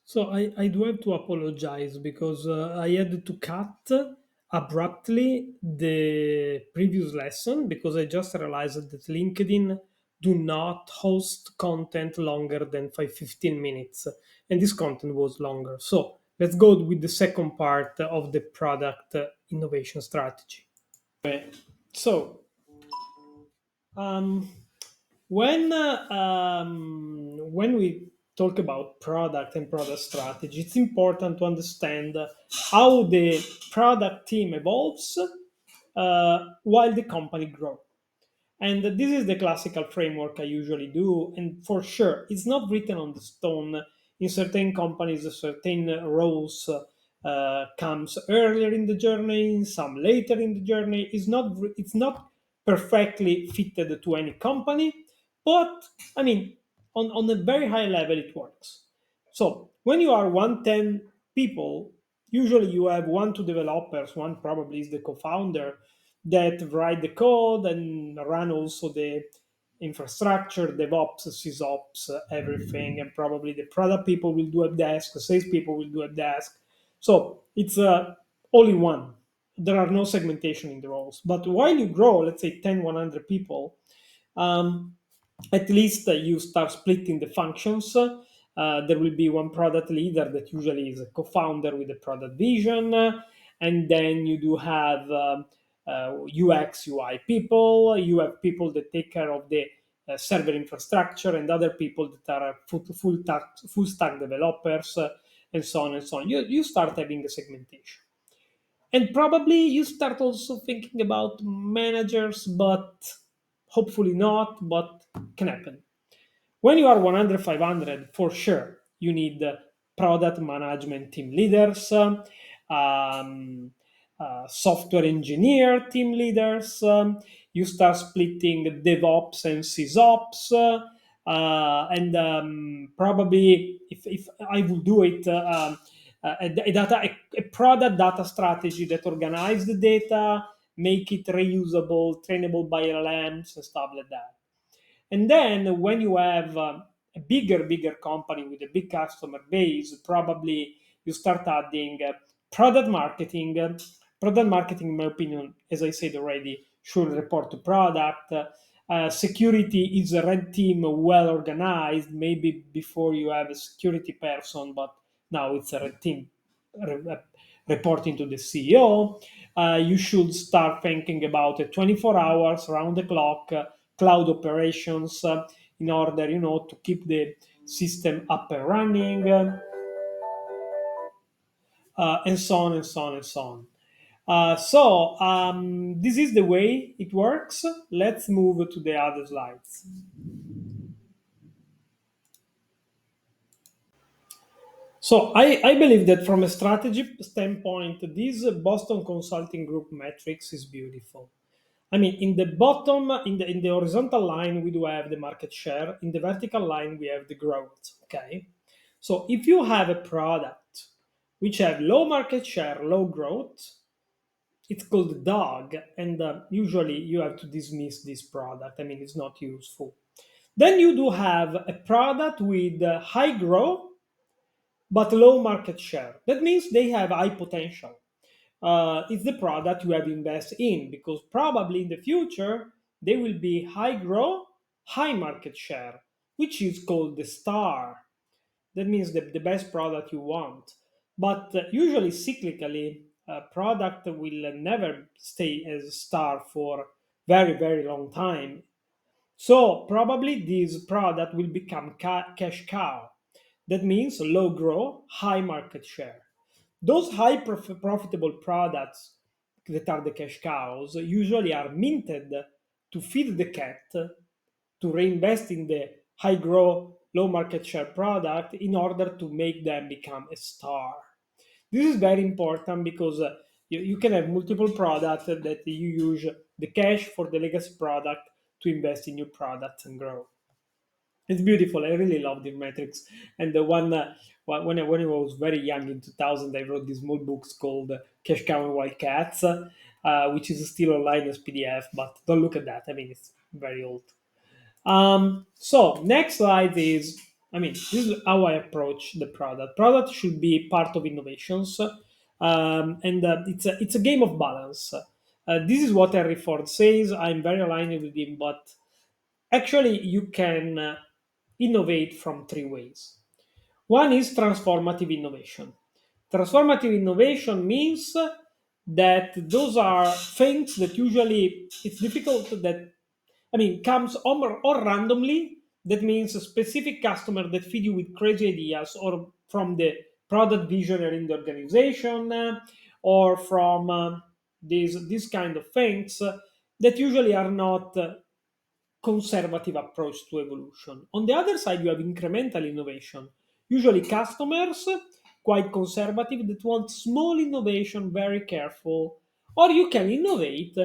So I do have to apologize because I had to cut abruptly the previous lesson because I just realized that LinkedIn do not host content longer than 15 minutes, and this content was longer. So let's go with the second part of the product innovation strategy. Okay. So um, when we talk about product and product strategy, it's important to understand how the product team evolves while the company grows. And this is the classical framework I usually do. And for sure, it's not written on the stone. In certain companies, certain roles comes earlier in the journey, some later in the journey. It's not perfectly fitted to any company, but I mean, on a very high level, it works. So when you are 110 people, usually you have one, two developers, one probably is the co-founder that write the code and run also the infrastructure, DevOps, SysOps, everything, and probably the product people will do a desk, the sales people will do a desk. So it's all in one. There are no segmentation in the roles. But while you grow, let's say 10, 100 people, um, at least you start splitting the functions. There will be one product leader that usually is a co-founder with a product vision, and then you do have UX, UI people. You have people that take care of the server infrastructure, and other people that are full stack developers, and so on and so on. You start having a segmentation. And probably you start also thinking about managers, but hopefully not, but can happen. When you are 100, 500, for sure, you need product management team leaders, software engineer team leaders. You start splitting DevOps and SysOps. And probably, if I would do it, a product data strategy that organize the data, make it reusable, trainable by LLMs and stuff like that. And then when you have a bigger company with a big customer base, probably you start adding product marketing. Product marketing, in my opinion, as I said already, should report to product. Security is a red team, well organized. Maybe before you have a security person, but now it's a red team re- reporting to the CEO. You should start thinking about 24 hours around the clock cloud operations in order, to keep the system up and running, and so on and so on and so on. This is the way it works. Let's move to the other slides. So I believe that from a strategy standpoint, this Boston Consulting Group metrics is beautiful. I mean, in the bottom, in the horizontal line, we do have the market share. In the vertical line, we have the growth. Okay, so if you have a product which have low market share, low growth, it's called the dog, and usually you have to dismiss this product. I mean, it's not useful. Then you do have a product with high growth but low market share. That means they have high potential. It's the product you have invested in because probably in the future they will be high growth, high market share, which is called the star. That means the best product you want. But usually, cyclically, a product will never stay as a star for very long time. So probably this product will become cash cow. That means low growth, high market share. Those high profitable products that are the cash cows usually are minted to feed the cat, to reinvest in the high growth, low market share product in order to make them become a star. This is very important because you can have multiple products that you use the cash for the legacy product to invest in new products and grow. It's beautiful. I really love the metrics. And the one when I was very young in 2000, I wrote these small books called Cash Cow and Wild Cats, which is still online as PDF. But don't look at that. I mean, it's very old. So next slide is. This is how I approach the product. Product should be part of innovations, and it's a game of balance. This is what Henry Ford says. I'm very aligned with him, but actually, you can innovate from three ways. One is transformative innovation. Transformative innovation means that those are things that usually it's difficult that comes or randomly. That means a specific customer that feed you with crazy ideas, or from the product visionary in the organization, or from these kind of things that usually are not conservative approach to evolution. On the other side, you have incremental innovation. Usually, customers quite conservative that want small innovation, very careful. Or you can innovate,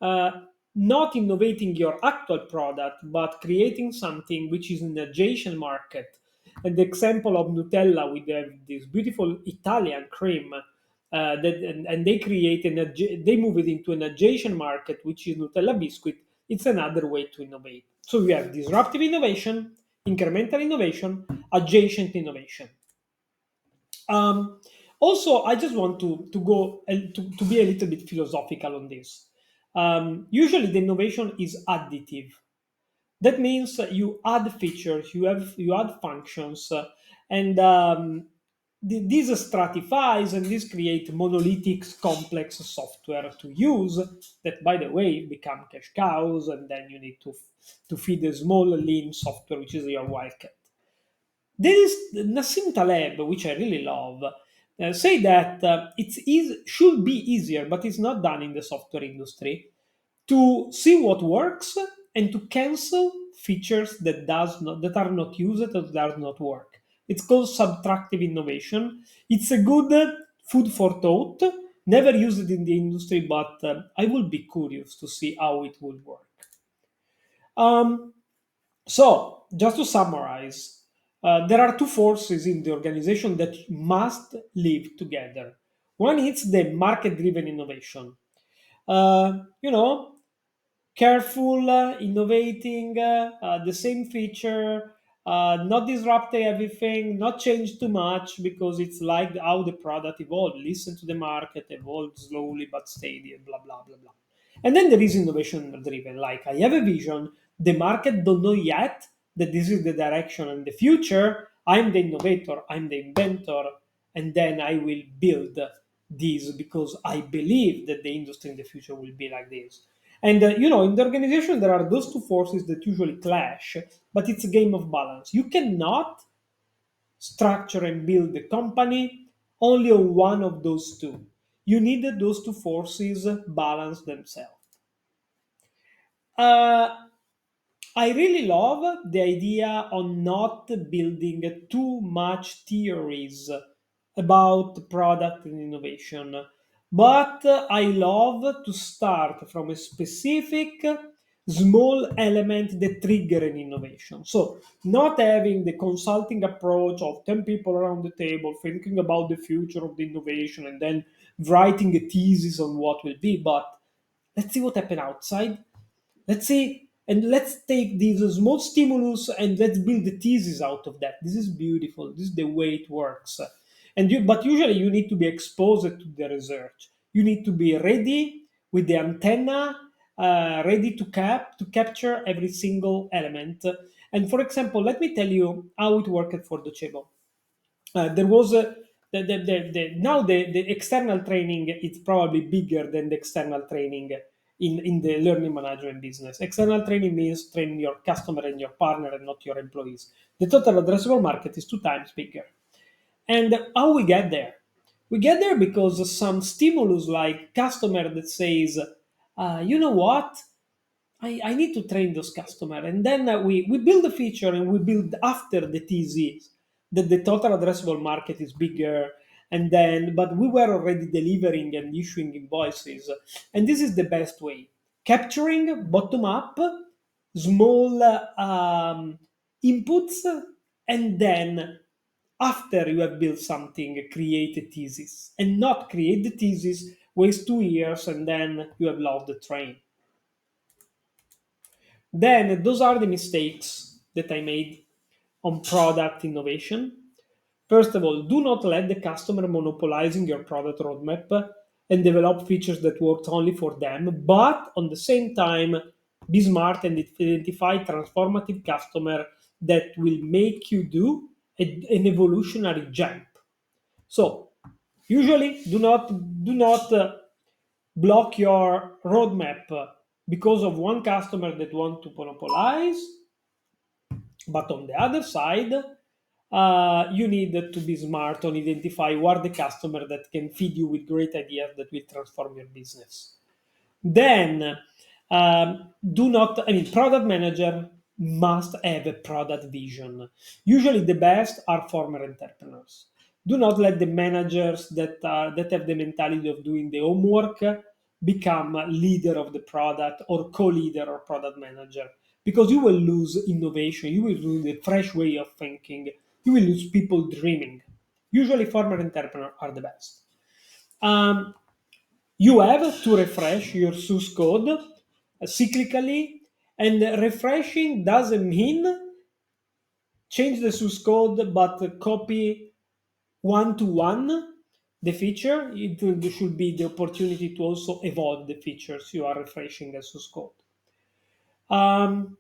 uh, not innovating your actual product, but creating something which is an adjacent market. And the example of Nutella with this beautiful Italian cream. And they create they move it into an adjacent market, which is Nutella biscuit. It's another way to innovate. So we have disruptive innovation, incremental innovation, adjacent innovation. Also, I just want to go and to be a little bit philosophical on this. Usually, the innovation is additive. That means that you add features, you add functions, and this stratifies, and this create monolithic, complex software to use. That, by the way, become cash cows, and then you need to feed a small lean software, which is your wildcat. There is Nassim Taleb, which I really love, say that should be easier, but it's not done in the software industry, to see what works and to cancel features that are not used or does not work. It's called subtractive innovation. It's a good food for thought. Never used it in the industry, but I will be curious to see how it will work. Um, so, just to summarize, there are two forces in the organization that must live together. One is the market driven innovation. You know, careful, innovating, the same feature, not disrupting everything, not change too much because it's like how the product evolved. Listen to the market, evolve slowly but steady, and blah blah blah blah. And then there is innovation driven. Like I have a vision, the market don't know yet that this is the direction and the future. I'm the innovator, I'm the inventor, and then I will build this because I believe that the industry in the future will be like this. And in the organization, there are those two forces that usually clash, but it's a game of balance. You cannot structure and build the company only on one of those two. You need those two forces balance themselves. Uh, I really love the idea on not building too much theories about product and innovation, but I love to start from a specific small element that trigger an innovation. So not having the consulting approach of 10 people around the table thinking about the future of the innovation and then writing a thesis on what will be, but let's see what happened outside. Let's see, and let's take this small stimulus and let's build the thesis out of that. This is beautiful. This is the way it works. But usually you need to be exposed to the research. You need to be ready with the antenna, ready to capture every single element. And for example, let me tell you how it worked for Docebo. There was a now the external training is probably bigger than the external training in the learning management business. External training means training your customer and your partner and not your employees. The total addressable market is two times bigger. And how we get there? We get there because of some stimulus like customer that says, you know what? I need to train those customers. And then we build a feature and we build after the thesis that the total addressable market is bigger. And then, but we were already delivering and issuing invoices. And this is the best way. Capturing bottom up, small inputs, and then after you have built something, create a thesis. And not create the thesis, waste 2 years, and then you have lost the train. Then those are the mistakes that I made on product innovation. First of all, do not let the customer monopolizing your product roadmap and develop features that work only for them, but on the same time, be smart and identify transformative customer that will make you do an evolutionary jump. So, usually, do not block your roadmap because of one customer that want to monopolize, but on the other side, you need to be smart on identify what the customer that can feed you with great ideas that will transform your business. Then, do not, I mean, product manager must have a product vision. Usually, the best are former entrepreneurs. Do not let the managers that have the mentality of doing the homework become leader of the product or co-leader or product manager, because you will lose innovation, you will lose the fresh way of thinking, you will lose people dreaming. Usually, former entrepreneurs are the best. Um, you have to refresh your source code cyclically, and refreshing doesn't mean change the source code but copy one to one the feature. It should be the opportunity to also evolve the features you are refreshing the source code. Um,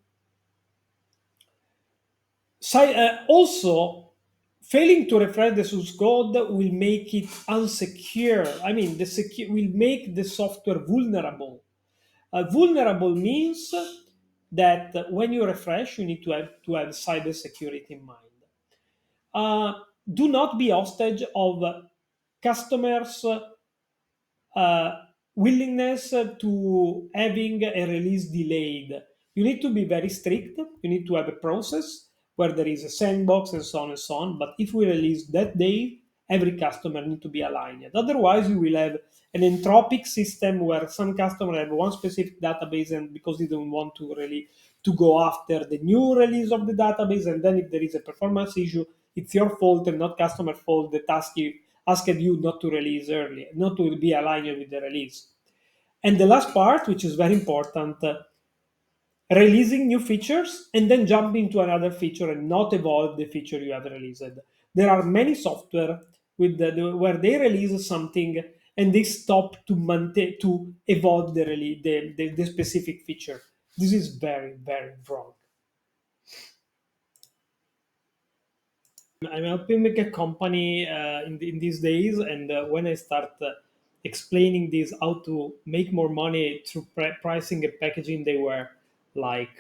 also, failing to refresh the source code will make it unsecure. I mean, will make the software vulnerable. Vulnerable means that when you refresh, you need to have cybersecurity in mind. Do not be hostage of customers' uh, willingness to having a release delayed. You need to be very strict. You need to have a process where there is a sandbox and so on and so on. But if we release that day, every customer need to be aligned. Otherwise, you will have an entropic system where some customer have one specific database, and because they don't want to really to go after the new release of the database, and then if there is a performance issue, it's your fault and not customer fault. The task you asked you not to release early, not to be aligned with the release. And the last part, which is very important, releasing new features and then jumping to another feature and not evolve the feature you have released. There are many software where they release something and they stop to maintain to evolve the specific feature. This is very, very wrong. I'm helping make a company in these days, and when I start explaining this how to make more money through pricing and packaging, they were like,